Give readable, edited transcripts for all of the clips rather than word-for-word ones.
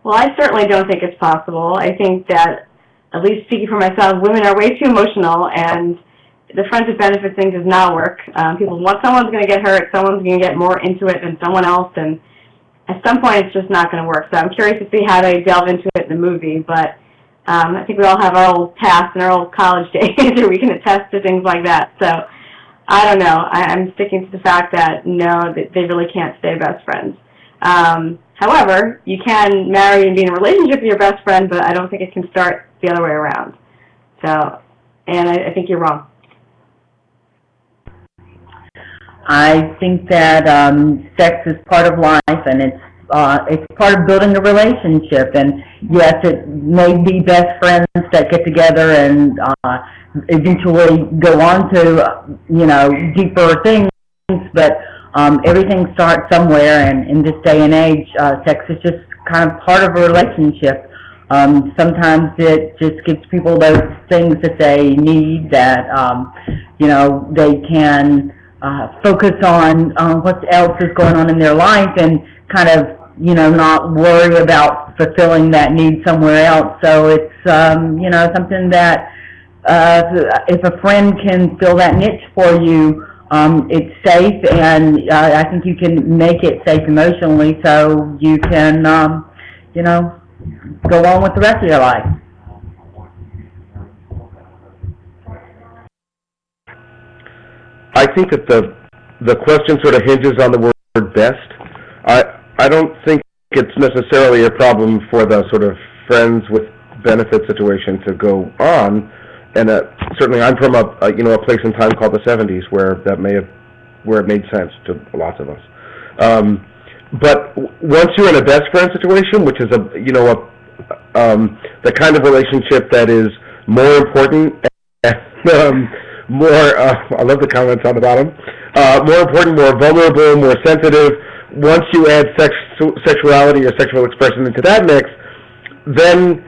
Well, I certainly don't think it's possible. I think that, at least speaking for myself, women are way too emotional, and the friends with benefits thing does not work. People want someone's going to get hurt, someone's going to get more into it than someone else, and at some point it's just not going to work. So I'm curious to see how they delve into it in the movie, but I think we all have our old past and our old college days where we can attest to things like that. So I don't know. I'm sticking to the fact that, no, they really can't stay best friends. However, you can marry and be in a relationship with your best friend, but I don't think it can start the other way around. So, and I think you're wrong. I think that sex is part of life, and it's part of building a relationship. And yes, it may be best friends that get together and eventually go on to deeper things, but everything starts somewhere. And in this day and age, sex is just kind of part of a relationship. Sometimes it just gives people those things that they need, that they can focus on what else is going on in their life, and kind of not worry about fulfilling that need somewhere else. So it's something that if a friend can fill that niche for you, it's safe, and I think you can make it safe emotionally, so you can go on with the rest of your life. I think that the question sort of hinges on the word best. I don't think it's necessarily a problem for the sort of friends with benefit situation to go on, and certainly I'm from a place in time called the 70s where it made sense to lots of us. But once you're in a best friend situation, which is the kind of relationship that is more important and I love the comments on the bottom, more important, more vulnerable, more sensitive. Once you add sexuality or sexual expression into that mix, then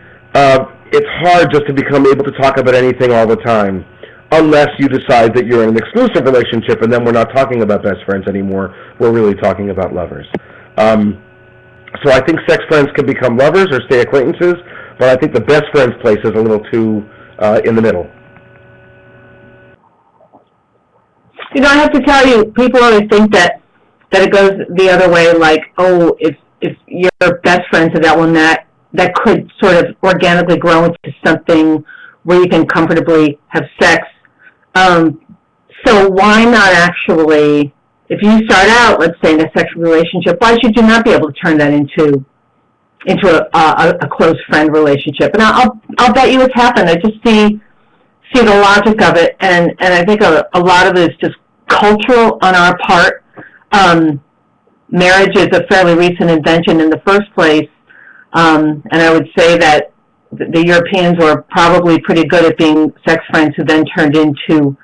it's hard just to become able to talk about anything all the time, unless you decide that you're in an exclusive relationship, and then we're not talking about best friends anymore. We're really talking about lovers. So I think sex friends can become lovers or stay acquaintances, but I think the best friends place is a little too in the middle. I have to tell you, people always think that it goes the other way, like, oh, if you're best friends with that one, that could sort of organically grow into something where you can comfortably have sex. So why not actually, if you start out, let's say, in a sexual relationship, why should you not be able to turn that into a close friend relationship? And I'll bet you it's happened. I just see the logic of it, and I think a lot of it is just cultural on our part. Marriage is a fairly recent invention in the first place, and I would say that the Europeans were probably pretty good at being sex friends who then turned into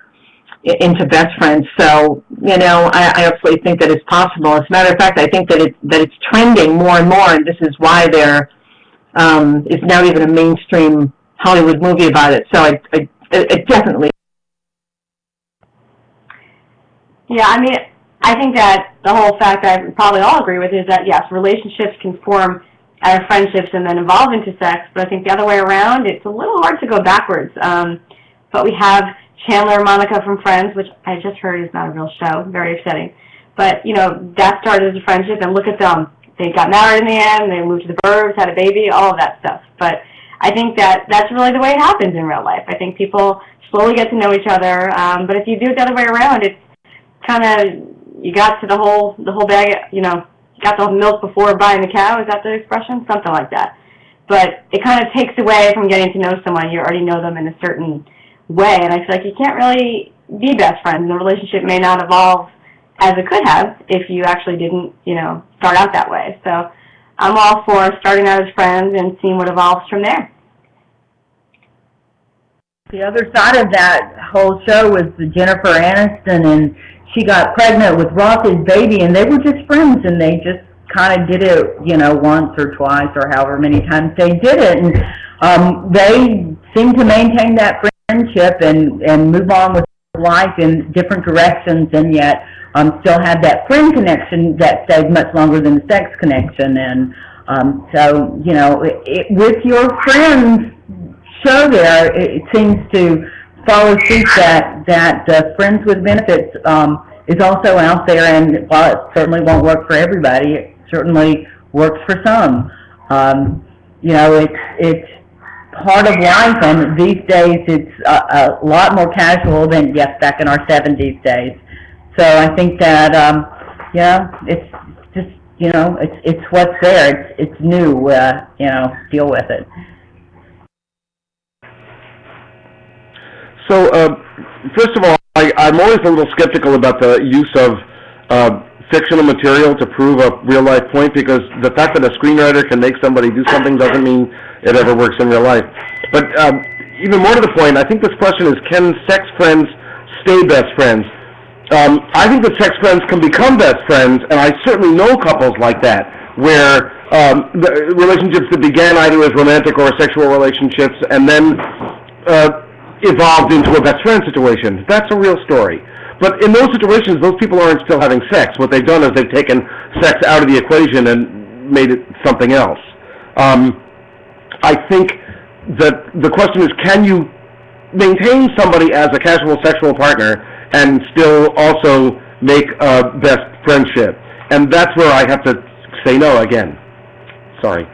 best friends. So, I absolutely think that it's possible. As a matter of fact, I think that it's trending more and more, and this is why there is now even a mainstream Hollywood movie about it. So it definitely. Yeah, I think that the whole fact that I probably all agree with is that, yes, relationships can form out of friendships and then evolve into sex, but I think the other way around, it's a little hard to go backwards. But we have Chandler and Monica from Friends, which I just heard is not a real show, very upsetting. But, that started as a friendship, and look at them. They got married in the end, they moved to the burbs, had a baby, all of that stuff. But I think that that's really the way it happens in real life. I think people slowly get to know each other, but if you do it the other way around, it's kind of, you got to the whole bag, got the milk before buying the cow, is that the expression? Something like that. But it kind of takes away from getting to know someone. You already know them in a certain way, and I feel like you can't really be best friends, and the relationship may not evolve as it could have if you actually didn't, start out that way. So I'm all for starting out as friends and seeing what evolves from there. The other side of that whole show was Jennifer Aniston, and she got pregnant with Ross's baby, and they were just friends, and they just kind of did it, once or twice or however many times they did it, and they seemed to maintain that friendship and move on with life in different directions, and yet still had that friend connection that stayed much longer than the sex connection. And So, you know, with your friends show there, it seems to follow suit that Friends with Benefits is also out there, and while it certainly won't work for everybody, it certainly works for some. You know, it's part of life, and these days it's a lot more casual than, yes, back in our 70s days. So I think that, yeah, it's just, you know, it's what's there. It's new, you know, deal with it. So, first of all, I'm always a little skeptical about the use of fictional material to prove a real-life point, because the fact that a screenwriter can make somebody do something doesn't mean it ever works in real life. But even more to the point, I think this question is, can sex friends stay best friends? I think that sex friends can become best friends, and I certainly know couples like that, where the relationships that began either as romantic or sexual relationships and then evolved into a best friend situation. That's a real story. But in those situations, those people aren't still having sex. What they've done is they've taken sex out of the equation and made it something else. I think that the question is, can you maintain somebody as a casual sexual partner and still also make a best friendship? And that's where I have to say no again. Sorry.